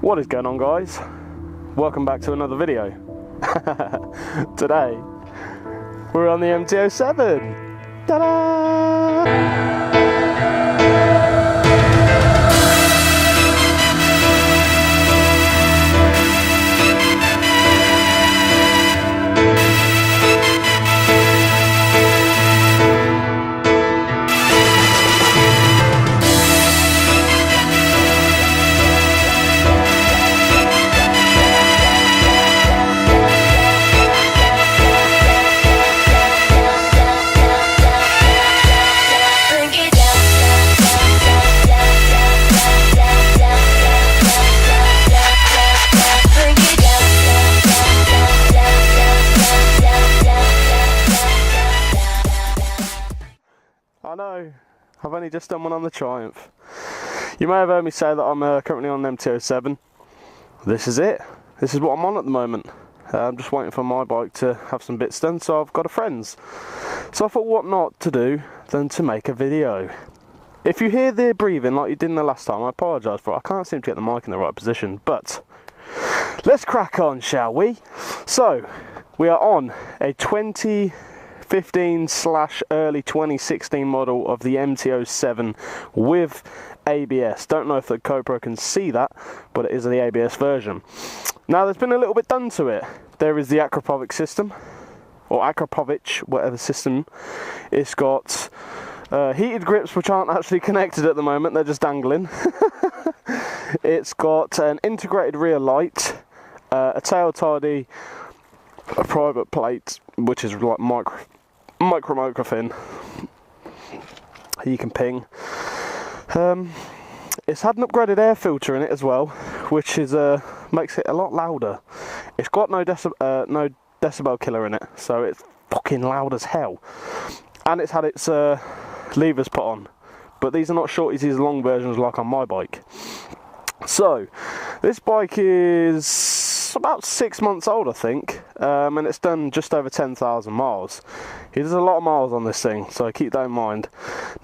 What is going on, guys? Welcome back to another video. Today we're on the MT07. Ta-da! I know, I've only just done one on the Triumph. You may have heard me say that I'm currently on an MT07. This is it. This is what I'm on at the moment. I'm just waiting for my bike to have some bits done, so I've got a friend's. So I thought what not to do than to make a video. If you hear the breathing like you did in the last time, I apologise for it. I can't seem to get the mic in the right position, but let's crack on, shall we? So, we are on a 2015/early 2016 model of the MT07 with ABS. Don't know if the Gopro can see that, but it is the ABS version. Now there's been a little bit done to it. There is the Akrapovic system, or Akrapovic, whatever system. It's got heated grips which aren't actually connected at the moment, they're just dangling. It's got an integrated rear light, a tail tidy, a private plate which is like micro fin you can ping. It's had an upgraded air filter in it as well, which is makes it a lot louder. It's got no decibel killer in it, so it's fucking loud as hell. And it's had its levers put on, but these are not shorties, these are long versions like on my bike. So this bike is about 6 months old, I think, and it's done just over 10,000 miles. There's a lot of miles on this thing, so keep that in mind.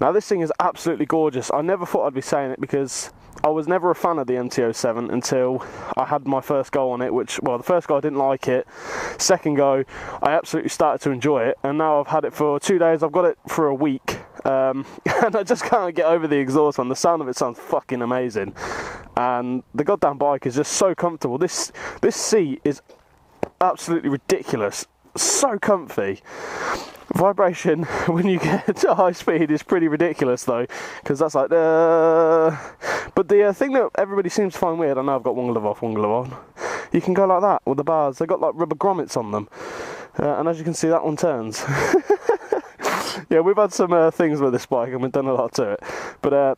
Now this thing is absolutely gorgeous. I never thought I'd be saying it because I was never a fan of the MT07 until I had my first go on it, which, well, the first go I didn't like it. Second go, I absolutely started to enjoy it, and now I've had it for 2 days. I've got it for a week, and I just can't get over the exhaust on. The sound of it sounds fucking amazing, and the goddamn bike is just so comfortable. This seat is absolutely ridiculous, so comfy. Vibration when you get to high speed is pretty ridiculous though, because that's like but the thing that everybody seems to find weird, I know I've got one glove off, one glove on, you can go like that with the bars. They've got like rubber grommets on them, and as you can see, that one turns. Yeah, we've had some things with this bike and we've done a lot to it, but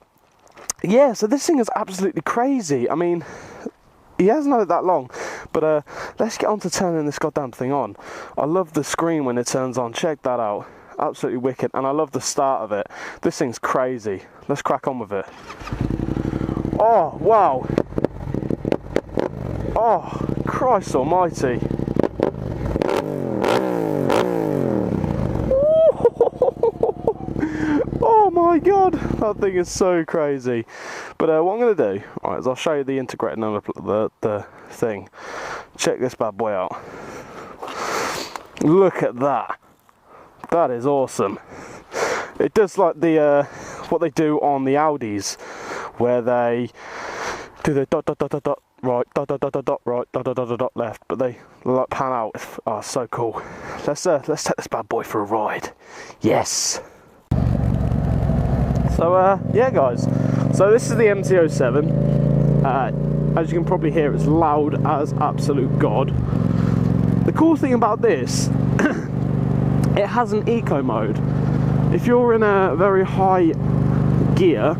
yeah, so this thing is absolutely crazy. I mean, he hasn't had it that long, but let's get on to turning this goddamn thing on. I love the screen when it turns on, check that out, absolutely wicked, and I love the start of it. This thing's crazy. Let's crack on with it. Oh, wow. Oh, Christ almighty. Oh my god, that thing is so crazy. But what I'm going to do, right, is I'll show you the integrated number, the thing. Check this bad boy out. Look at that. That is awesome. It does like the what they do on the Audis, where they do the dot dot dot dot dot right, dot dot dot dot dot right, dot dot dot dot dot left, but they like pan out. Oh, so cool. Let's take this bad boy for a ride. Yes. So yeah guys, so this is the MT07. As you can probably hear, it's loud as absolute god. The cool thing about this, it has an eco mode. If you're in a very high gear,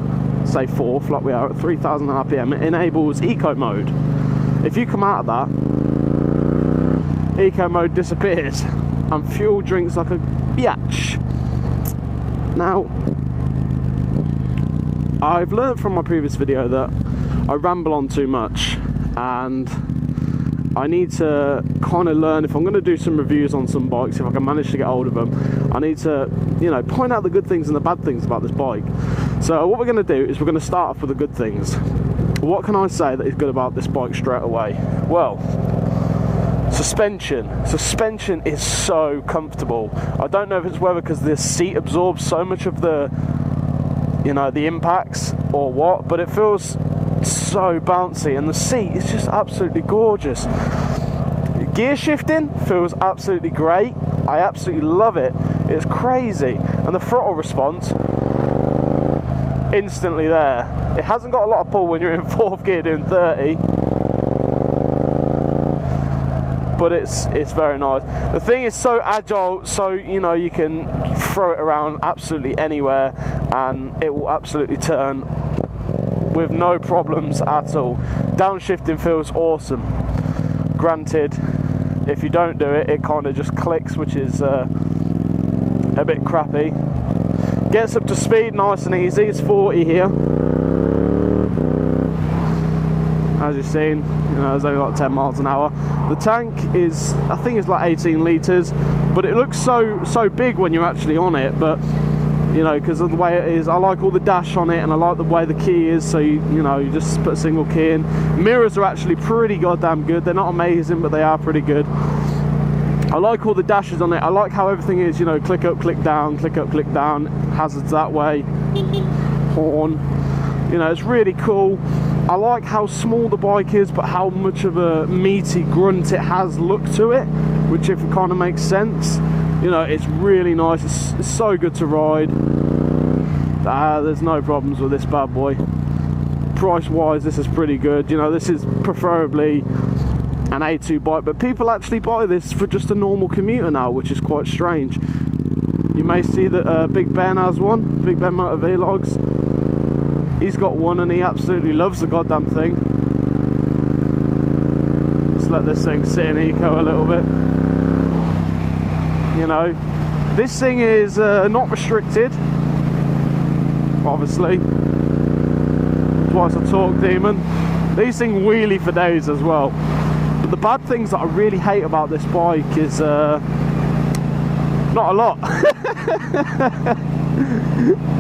say 4th, like we are at 3000 RPM, it enables eco mode. If you come out of that, eco mode disappears and fuel drinks like a biatch. Now, I've learned from my previous video that I ramble on too much, and I need to kind of learn, if I'm going to do some reviews on some bikes, if I can manage to get hold of them, I need to, you know, point out the good things and the bad things about this bike. So what we're going to do is we're going to start off with the good things. What can I say that is good about this bike straight away? Well, suspension. Suspension is so comfortable. I don't know if it's whether because the seat absorbs so much of the, you know, the impacts or what, but it feels so bouncy, and the seat is just absolutely gorgeous. Gear shifting feels absolutely great. I absolutely love it. It's crazy. And the throttle response, instantly there. It hasn't got a lot of pull when you're in 4th gear doing 30, but it's very nice. The thing is so agile, so you know you can throw it around absolutely anywhere and it will absolutely turn with no problems at all. Downshifting feels awesome. Granted, if you don't do it, it kind of just clicks, which is a bit crappy. Gets up to speed nice and easy. It's 40 here. As you've seen, you know, it's only like 10 miles an hour. The tank is, I think it's like 18 litres, but it looks so big when you're actually on it. But you know, because of the way it is, I like all the dash on it, and I like the way the key is. So you know, you just put a single key in. Mirrors are actually pretty goddamn good. They're not amazing, but they are pretty good. I like all the dashes on it. I like how everything is, you know, click up, click down, click up, click down, hazards that way, horn. You know, it's really cool. I like how small the bike is, but how much of a meaty grunt it has look to it, which if it kind of makes sense. You know, it's really nice. It's so good to ride. There's no problems with this bad boy. Price wise, this is pretty good. You know, this is preferably an A2 bike, but people actually buy this for just a normal commuter now, which is quite strange. You may see that Big Ben has one, Big Ben Motor Vlogs. He's got one and he absolutely loves the goddamn thing. Let's let this thing sit in eco a little bit. You know, this thing is not restricted, obviously. Twice a torque demon. These things wheelie for days as well. But the bad things that I really hate about this bike is not a lot.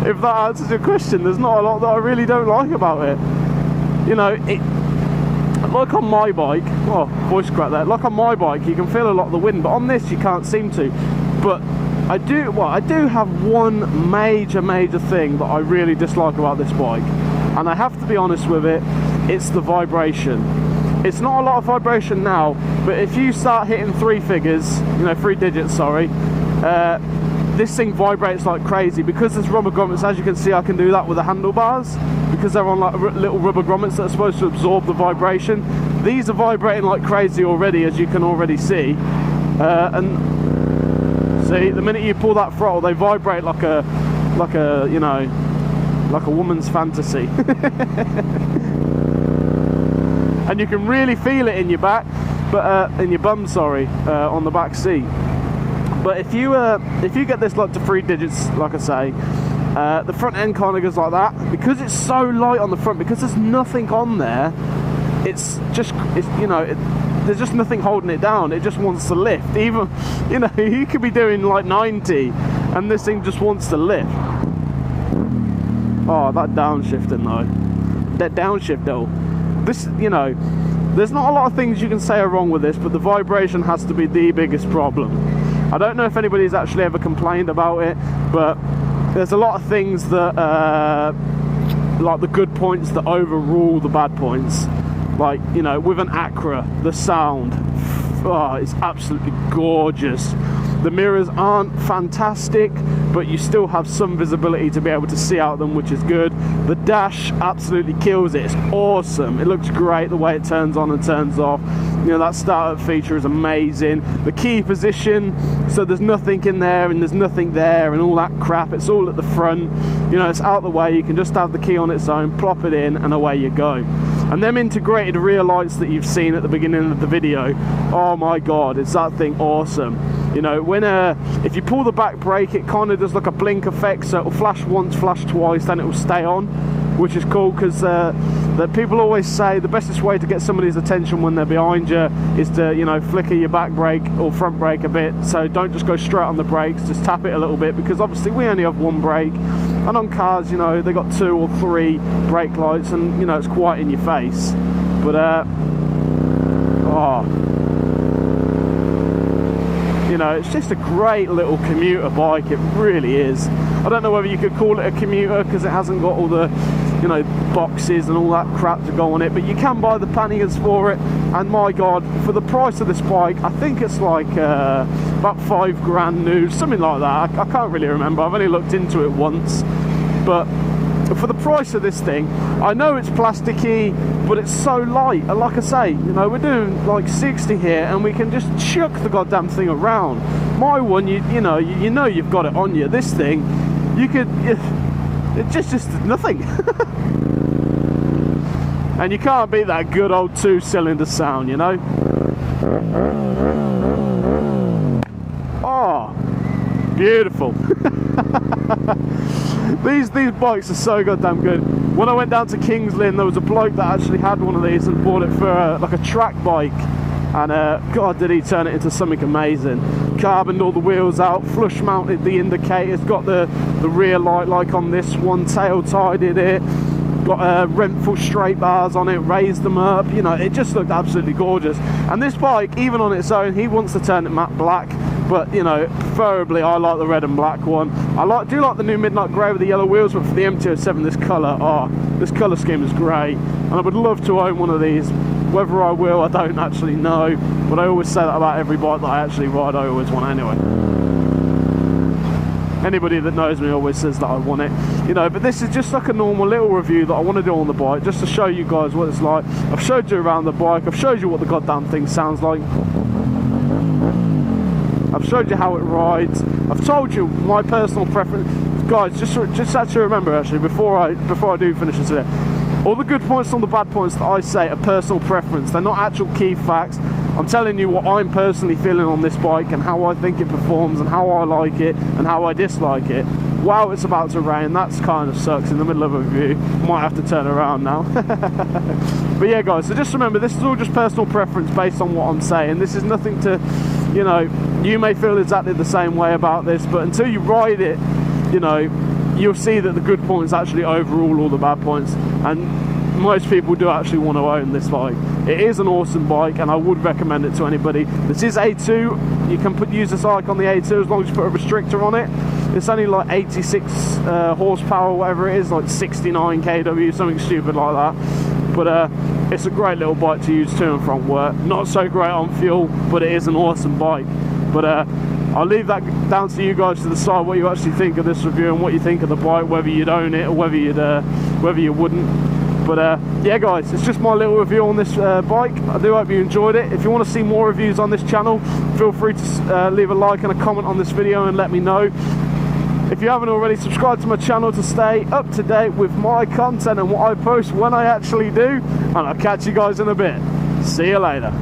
If that answers your question, there's not a lot that I really don't like about it. You know, like on my bike, oh, voice crack there, like on my bike you can feel a lot of the wind, but on this you can't seem to. But I do have one major thing that I really dislike about this bike, and I have to be honest with it. It's the vibration. It's not a lot of vibration now, but if you start hitting 3 figures, you know, 3 digits, sorry, this thing vibrates like crazy. Because there's rubber grommets, as you can see, I can do that with the handlebars, because they're on like little rubber grommets that are supposed to absorb the vibration. These are vibrating like crazy already, as you can already see. And see, the minute you pull that throttle, they vibrate like a you know, like a woman's fantasy. And you can really feel it in your back, but in your bum, sorry, on the back seat. But if you get this like to 3 digits, like I say, the front end kind of goes like that, because it's so light on the front, because there's nothing on there. It's you know, there's just nothing holding it down. It just wants to lift. Even, you know, you could be doing like 90, and this thing just wants to lift. Oh, that downshifting though. That downshift though. This, you know, there's not a lot of things you can say are wrong with this, but the vibration has to be the biggest problem. I don't know if anybody's actually ever complained about it, but there's a lot of things that, like the good points that overrule the bad points. Like, you know, with an Acura, the sound, oh, it's absolutely gorgeous. The mirrors aren't fantastic, but you still have some visibility to be able to see out them, which is good. The dash absolutely kills it. It's awesome. It looks great the way it turns on and turns off. You know, that startup feature is amazing. The key position, so there's nothing in there and there's nothing there and all that crap. It's all at the front. You know, it's out the way. You can just have the key on its own, plop it in, and away you go. And them integrated rear lights that you've seen at the beginning of the video, oh my god, is that thing awesome. You know, when if you pull the back brake, it kind of does like a blink effect, so it'll flash once, flash twice, then it will stay on, which is cool, because the people always say the bestest way to get somebody's attention when they're behind you is to, you know, flicker your back brake or front brake a bit. So don't just go straight on the brakes, just tap it a little bit, because obviously we only have one brake, And on cars, you know, they got 2 or 3 brake lights, and you know, it's quite in your face. But you know, it's just a great little commuter bike. It really is. I don't know whether you could call it a commuter because it hasn't got all the, you know, boxes and all that crap to go on it, but you can buy the panniers for it. And my god, for the price of this bike, I think it's like about 5 grand new, something like that. I can't really remember, I've only looked into it once. But for the price of this thing, I know it's plasticky, but it's so light. And like I say, you know, we're doing like 60 here and we can just chuck the goddamn thing around. My one, you know you've got it on you. This thing, you could, it's just nothing. And you can't beat that good old 2-cylinder sound, you know. Oh, beautiful. These bikes are so goddamn good. When I went down to Kings Lynn, there was a bloke that actually had one of these and bought it for like a track bike. And god, did he turn it into something amazing. Carboned all the wheels out, flush mounted the indicators, got the rear light like on this one, tail tidied it, got Renthal straight bars on it, raised them up, you know, it just looked absolutely gorgeous. And this bike, even on its own, he wants to turn it matte black, but you know, preferably I like the red and black one. I do like the new midnight grey with the yellow wheels, but for the MT07, this colour scheme is great, and I would love to own one of these. Whether I will, I don't actually know, but I always say that about every bike that I actually ride. I always want it anyway. Anybody that knows me always says that I want it, you know. But this is just like a normal little review that I want to do on the bike, just to show you guys what it's like. I've showed you around the bike, I've showed you what the goddamn thing sounds like, I've showed you how it rides, I've told you my personal preference. Guys, just actually remember, actually, before I do finish this video, all the good points and the bad points that I say are personal preference. They're not actual key facts. I'm telling you what I'm personally feeling on this bike and how I think it performs and how I like it and how I dislike it. Wow, it's about to rain. That's kind of sucks in the middle of a review. Might have to turn around now. But yeah, guys, so just remember, this is all just personal preference based on what I'm saying. This is nothing to, you know, you may feel exactly the same way about this, but until you ride it, you know, you'll see that the good points actually overrule all the bad points, and most people do actually want to own this bike. It is an awesome bike, and I would recommend it to anybody. This is A2. You can use this bike on the A2 as long as you put a restrictor on it. It's only like 86 horsepower, whatever it is, like 69 kW, something stupid like that. But it's a great little bike to use to and from work. Not so great on fuel, but it is an awesome bike. But I'll leave that down to you guys to decide what you actually think of this review and what you think of the bike, whether you'd own it or whether you wouldn't. But yeah, guys, it's just my little review on this bike. I do hope you enjoyed it. If you want to see more reviews on this channel, feel free to leave a like and a comment on this video and let me know. If you haven't already, subscribe to my channel to stay up to date with my content and what I post when I actually do. And I'll catch you guys in a bit. See you later.